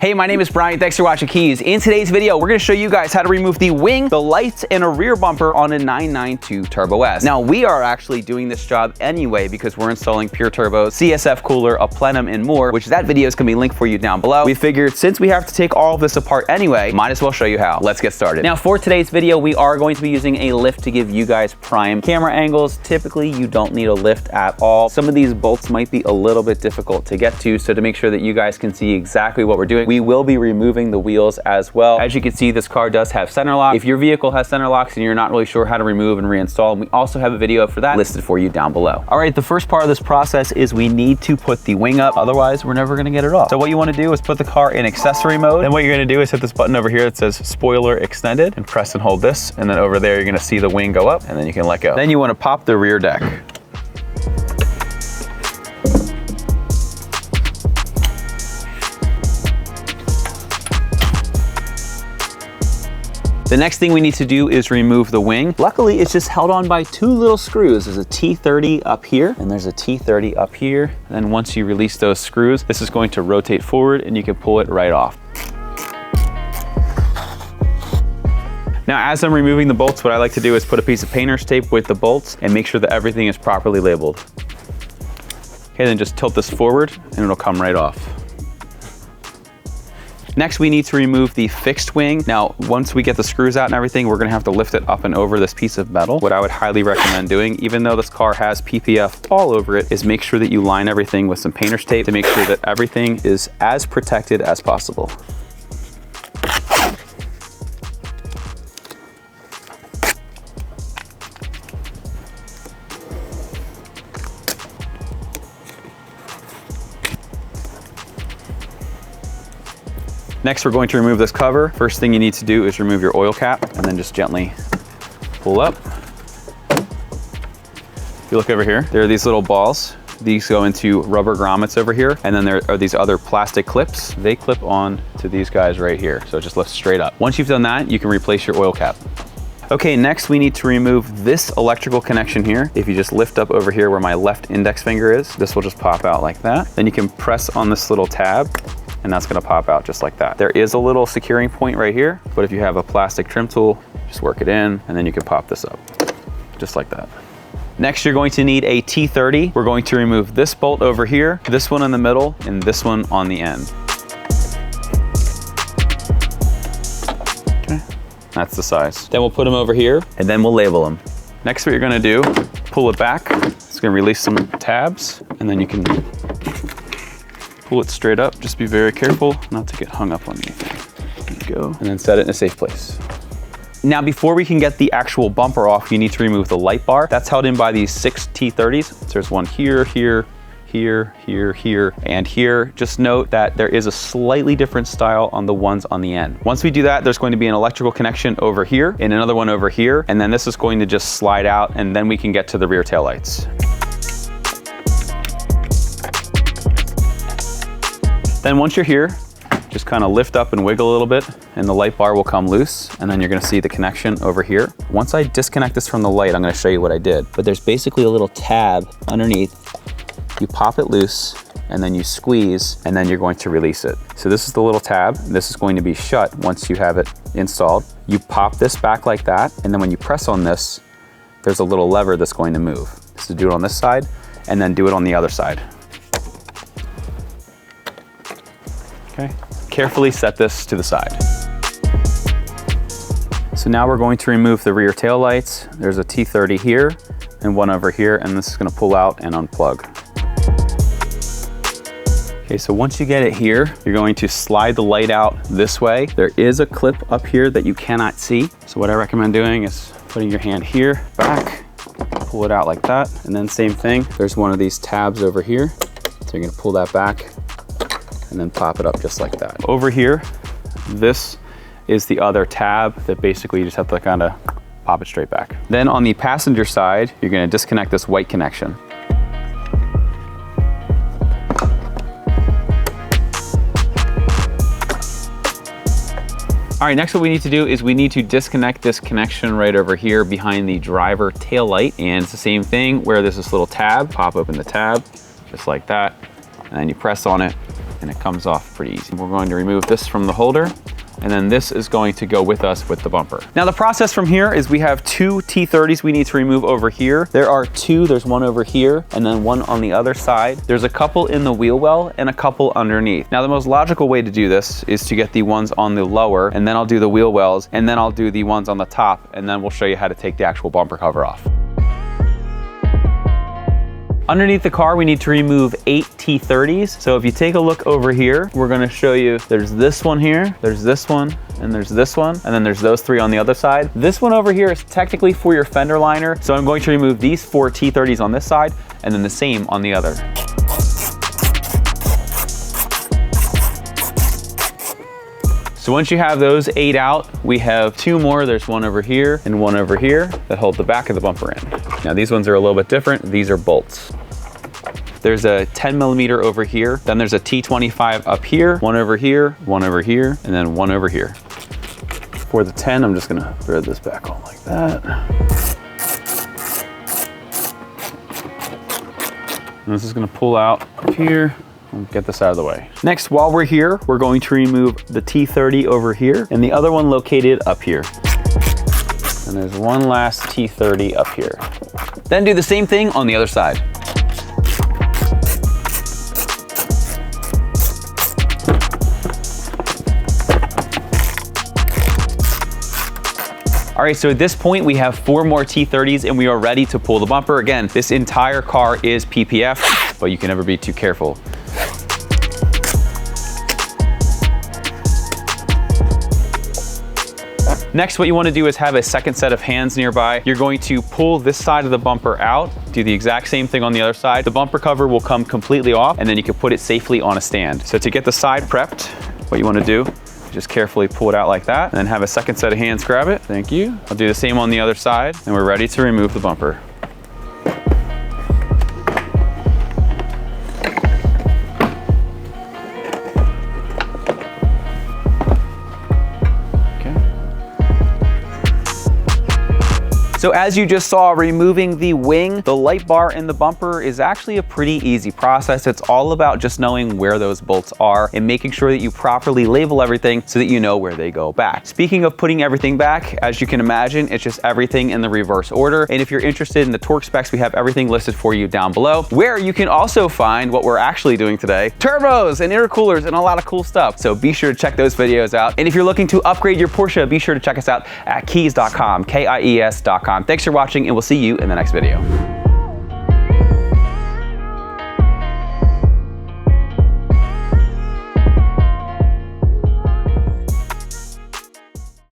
Hey, my name is Brian. Thanks for watching Keys. In today's video, we're gonna show you guys how to remove the wing, the lights, and a rear bumper on a 992 Turbo S. Now, we are actually doing this job anyway because we're installing pure turbo, CSF cooler, a Plenum, and more, which that video is gonna be linked for you down below. We figured since we have to take all of this apart anyway, might as well show you how. Let's get started. Now, for today's video, we are going to be using a lift to give you guys prime camera angles. Typically, you don't need a lift at all. Some of these bolts might be a little bit difficult to get to, so to make sure that you guys can see exactly what we're doing, we will be removing the wheels as well. As you can see, this car does have center lock. If your vehicle has center locks and you're not really sure how to remove and reinstall, we also have a video for that listed for you down below. All right, the first part of this process is we need to put the wing up, otherwise we're never gonna get it off. So what you wanna do is put the car in accessory mode. Then what you're gonna do is hit this button over here that says spoiler extended and press and hold this. And then over there, you're gonna see the wing go up and then you can let go. Then you wanna pop the rear deck. The next thing we need to do is remove the wing. Luckily, it's just held on by two little screws. There's a T30 up here, and there's a T30 up here. And then once you release those screws, this is going to rotate forward and you can pull it right off. Now, as I'm removing the bolts, what I like to do is put a piece of painter's tape with the bolts and make sure that everything is properly labeled. Okay, then just tilt this forward and it'll come right off. Next, we need to remove the fixed wing. Now, once we get the screws out and everything, we're gonna have to lift it up and over this piece of metal. What I would highly recommend doing, even though this car has PPF all over it, is make sure that you line everything with some painter's tape to make sure that everything is as protected as possible. Next, we're going to remove this cover. First thing you need to do is remove your oil cap and then just gently pull up. If you look over here, there are these little balls. These go into rubber grommets over here. And then there are these other plastic clips. They clip on to these guys right here. So it just lifts straight up. Once you've done that, you can replace your oil cap. Okay, next we need to remove this electrical connection here. If you just lift up over here where my left index finger is, this will just pop out like that. Then you can press on this little tab and that's gonna pop out just like that. There is a little securing point right here, but if you have a plastic trim tool, just work it in and then you can pop this up, just like that. Next, you're going to need a T30. We're going to remove this bolt over here, this one in the middle, and this one on the end. Okay, that's the size. Then we'll put them over here and then we'll label them. Next, what you're gonna do, pull it back. It's gonna release some tabs and then you can pull it straight up. Just be very careful not to get hung up on anything. There you go. And then set it in a safe place. Now, before we can get the actual bumper off, you need to remove the light bar. That's held in by these 6 T30s. So there's one here, here, here, here, here, and here. Just note that there is a slightly different style on the ones on the end. Once we do that, there's going to be an electrical connection over here and another one over here. And then this is going to just slide out and then we can get to the rear tail lights. Then once you're here, just kind of lift up and wiggle a little bit and the light bar will come loose and then you're gonna see the connection over here. Once I disconnect this from the light, I'm gonna show you what I did. But there's basically a little tab underneath. You pop it loose and then you squeeze and then you're going to release it. So this is the little tab. This is going to be shut once you have it installed. You pop this back like that and then when you press on this, there's a little lever that's going to move. So do it on this side and then do it on the other side. Okay. Carefully set this to the side. So now we're going to remove the rear tail lights. There's a T30 here and one over here, and this is gonna pull out and unplug. Okay, so once you get it here, you're going to slide the light out this way. There is a clip up here that you cannot see. So what I recommend doing is putting your hand here, back, pull it out like that, and then same thing. There's one of these tabs over here. So you're gonna pull that back, and then pop it up just like that. Over here, this is the other tab that basically you just have to kind of pop it straight back. Then on the passenger side, you're gonna disconnect this white connection. All right, next what we need to do is we need to disconnect this connection right over here behind the driver tail light. And it's the same thing where there's this little tab, pop open the tab, just like that. And then you press on it and it comes off pretty easy. We're going to remove this from the holder, and then this is going to go with us with the bumper. Now the process from here is we have two T30s we need to remove over here. There are two, there's one over here and then one on the other side. There's a couple in the wheel well and a couple underneath. Now the most logical way to do this is to get the ones on the lower, and then I'll do the wheel wells, and then I'll do the ones on the top, and then we'll show you how to take the actual bumper cover off. Underneath the car, we need to remove 8 T30s. So if you take a look over here, we're gonna show you, there's this one here, there's this one, and there's this one, and then there's those 3 on the other side. This one over here is technically for your fender liner. So I'm going to remove these 4 T30s on this side, and then the same on the other. So once you have those 8 out, we have 2 more. There's one over here and one over here that hold the back of the bumper in. Now these ones are a little bit different. These are bolts. There's a 10 millimeter over here. Then there's a T25 up here, one over here, and then one over here. For the 10, I'm just gonna thread this back on like that. And this is gonna pull out here. I'll get this out of the way. Next, while we're here, we're going to remove the T30 over here and the other one located up here. And there's one last T30 up here. Then do the same thing on the other side. All right, so at this point we have 4 more T30s and we are ready to pull the bumper. Again, this entire car is PPF, but you can never be too careful. Next, what you want to do is have a second set of hands nearby. You're going to pull this side of the bumper out, do the exact same thing on the other side. The bumper cover will come completely off, and then you can put it safely on a stand. So to get the side prepped, what you want to do, just carefully pull it out like that, and then have a second set of hands grab it. Thank you. I'll do the same on the other side, and we're ready to remove the bumper. So as you just saw, removing the wing, the light bar, and the bumper is actually a pretty easy process. It's all about just knowing where those bolts are and making sure that you properly label everything so that you know where they go back. Speaking of putting everything back, as you can imagine, it's just everything in the reverse order. And if you're interested in the torque specs, we have everything listed for you down below, where you can also find what we're actually doing today, turbos and intercoolers and a lot of cool stuff. So be sure to check those videos out. And if you're looking to upgrade your Porsche, be sure to check us out at kies.com, Kies.com. Thanks for watching, and we'll see you in the next video.